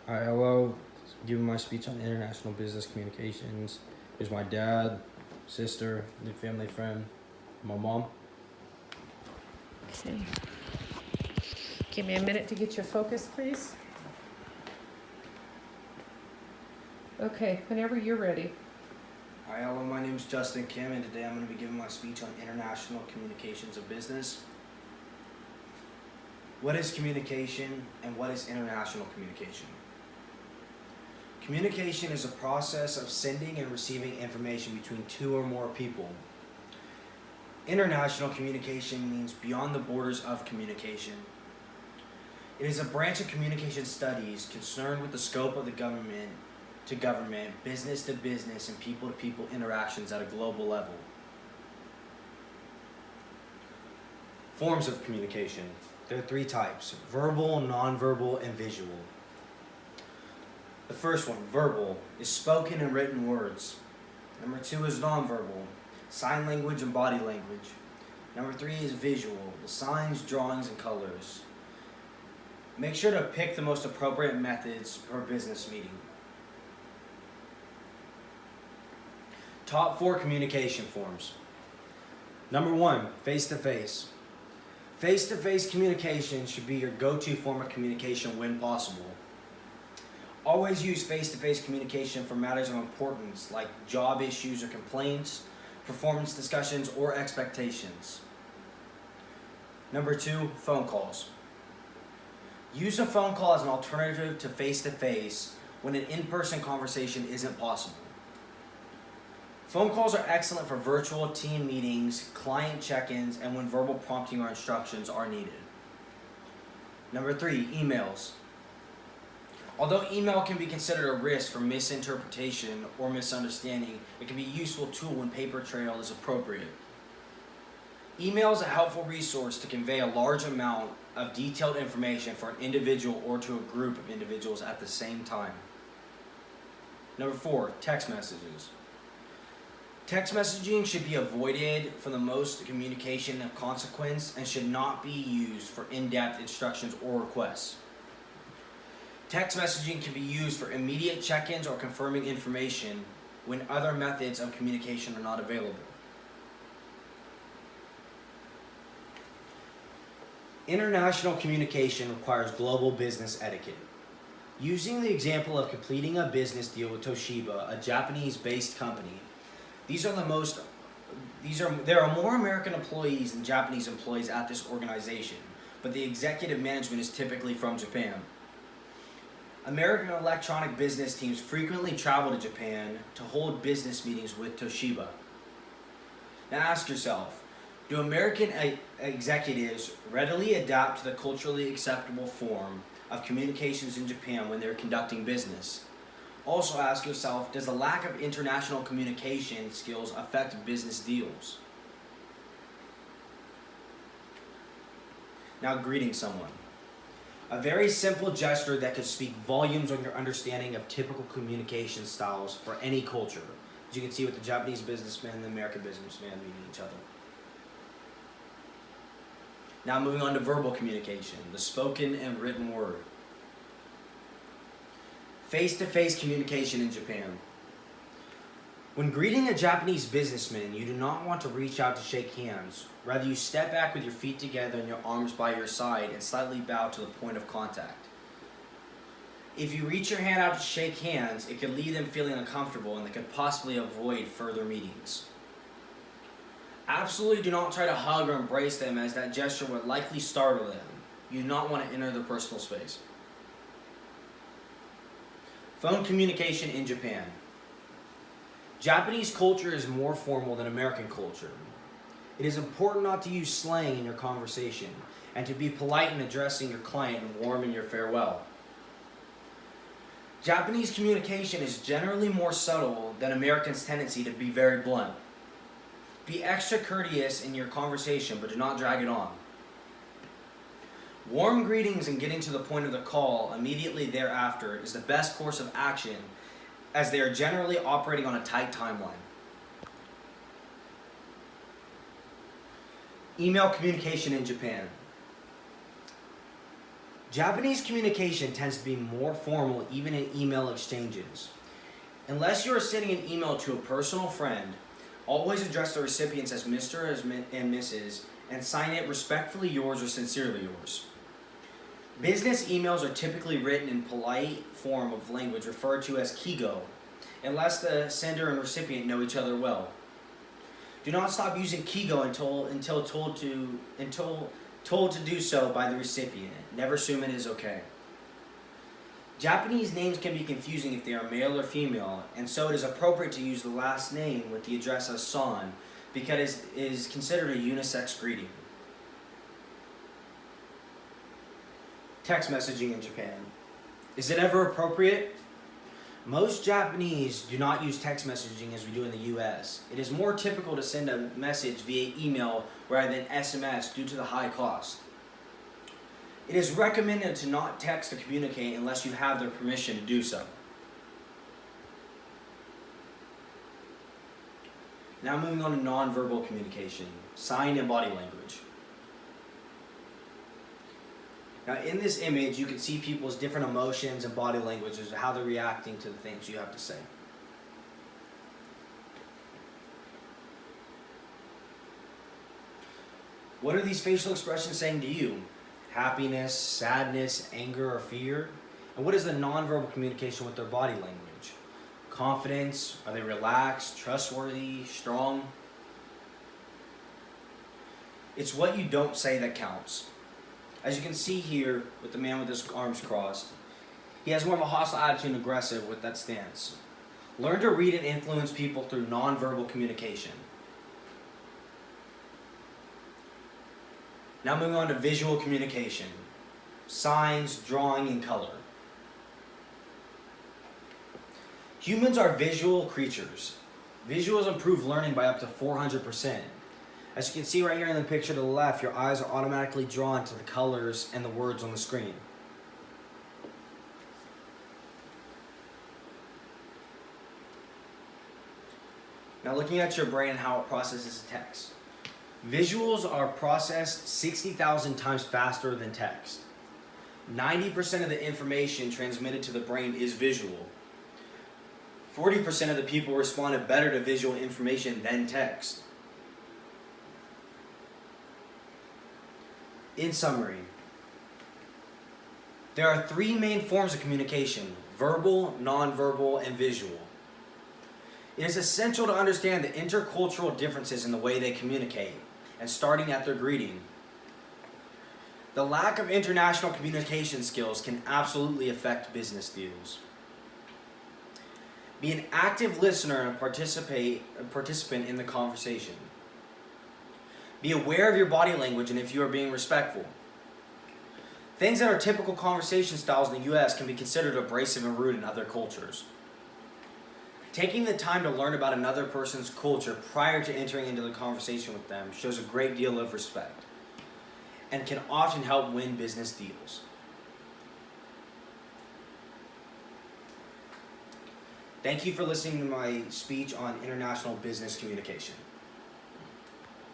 Hi, hello. Giving my speech on international business communications. Here's my dad, sister, new family friend, my mom. Okay. Give me a minute to get your focus, please. Okay, whenever you're ready. Hi, hello. My name is Justin Kim, and today I'm going to be giving my speech on international communications of business. What is communication and what is international communication? Communication is a process of sending and receiving information between two or more people. International communication means beyond the borders of communication. It is a branch of communication studies concerned with the scope of the government to government, business to business, and people to people interactions at a global level. Forms of communication. There are three types: verbal, nonverbal, and visual. The first one, verbal, is spoken and written words. Number two is nonverbal, sign language and body language. Number three is visual, the signs, drawings, and colors. Make sure to pick the most appropriate methods for a business meeting. Top 4 communication forms. Number 1, face-to-face. Face-to-face communication should be your go-to form of communication when possible. Always use face-to-face communication for matters of importance like job issues or complaints, performance discussions, or expectations. Number 2, phone calls. Use a phone call as an alternative to face-to-face when an in-person conversation isn't possible. Phone calls are excellent for virtual team meetings, client check-ins, and when verbal prompting or instructions are needed. Number 3, emails. Although email can be considered a risk for misinterpretation or misunderstanding, it can be a useful tool when paper trail is appropriate. Email is a helpful resource to convey a large amount of detailed information for an individual or to a group of individuals at the same time. Number 4, text messages. Text messaging should be avoided for the most communication of consequence and should not be used for in-depth instructions or requests. Text messaging can be used for immediate check-ins or confirming information when other methods of communication are not available. International communication requires global business etiquette. Using the example of completing a business deal with Toshiba, a Japanese-based company, there are more American employees than Japanese employees at this organization, but the executive management is typically from Japan. American electronic business teams frequently travel to Japan to hold business meetings with Toshiba. Now ask yourself, do American executives readily adapt to the culturally acceptable form of communications in Japan when they're conducting business? Also ask yourself, does the lack of international communication skills affect business deals? Now, greeting someone. A very simple gesture that could speak volumes on your understanding of typical communication styles for any culture. As you can see with the Japanese businessman and the American businessman meeting each other. Now moving on to verbal communication, the spoken and written word. Face-to-face communication in Japan. When greeting a Japanese businessman, you do not want to reach out to shake hands. Rather, you step back with your feet together and your arms by your side and slightly bow to the point of contact. If you reach your hand out to shake hands, it could leave them feeling uncomfortable and they could possibly avoid further meetings. Absolutely do not try to hug or embrace them, as that gesture would likely startle them. You do not want to enter their personal space. Phone communication in Japan. Japanese culture is more formal than American culture. It is important not to use slang in your conversation and to be polite in addressing your client and warm in your farewell. Japanese communication is generally more subtle than Americans' tendency to be very blunt. Be extra courteous in your conversation, but do not drag it on. Warm greetings and getting to the point of the call immediately thereafter is the best course of action, as they are generally operating on a tight timeline. Email communication in Japan. Japanese communication tends to be more formal even in email exchanges. Unless you are sending an email to a personal friend, always address the recipients as Mr. and Mrs. and sign it respectfully yours or sincerely yours. Business emails are typically written in polite form of language referred to as kigo, unless the sender and recipient know each other well. Do not stop using kigo until told to do so by the recipient. Never assume it is okay. Japanese names can be confusing if they are male or female, and so it is appropriate to use the last name with the address as san, because it is considered a unisex greeting. Text messaging in Japan. Is it ever appropriate? Most Japanese do not use text messaging as we do in the US. It is more typical to send a message via email rather than SMS due to the high cost. It is recommended to not text or communicate unless you have their permission to do so. Now moving on to nonverbal communication, sign and body language. Now in this image, you can see people's different emotions and body languages, how they're reacting to the things you have to say. What are these facial expressions saying to you? Happiness, sadness, anger, or fear? And what is the nonverbal communication with their body language? Confidence, are they relaxed, trustworthy, strong? It's what you don't say that counts. As you can see here with the man with his arms crossed, he has more of a hostile attitude and aggressive with that stance. Learn to read and influence people through nonverbal communication. Now moving on to visual communication, signs, drawing, and color. Humans are visual creatures. Visuals improve learning by up to 400%. As you can see right here in the picture to the left, your eyes are automatically drawn to the colors and the words on the screen. Now looking at your brain and how it processes text. Visuals are processed 60,000 times faster than text. 90% of the information transmitted to the brain is visual. 40% of the people responded better to visual information than text. In summary, there are three main forms of communication: verbal, nonverbal, and visual. It is essential to understand the intercultural differences in the way they communicate, and starting at their greeting. The lack of international communication skills can absolutely affect business deals. Be an active listener and a participant in the conversation. Be aware of your body language and if you are being respectful. Things that are typical conversation styles in the US can be considered abrasive and rude in other cultures. Taking the time to learn about another person's culture prior to entering into the conversation with them shows a great deal of respect and can often help win business deals. Thank you for listening to my speech on international business communication.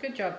Good job.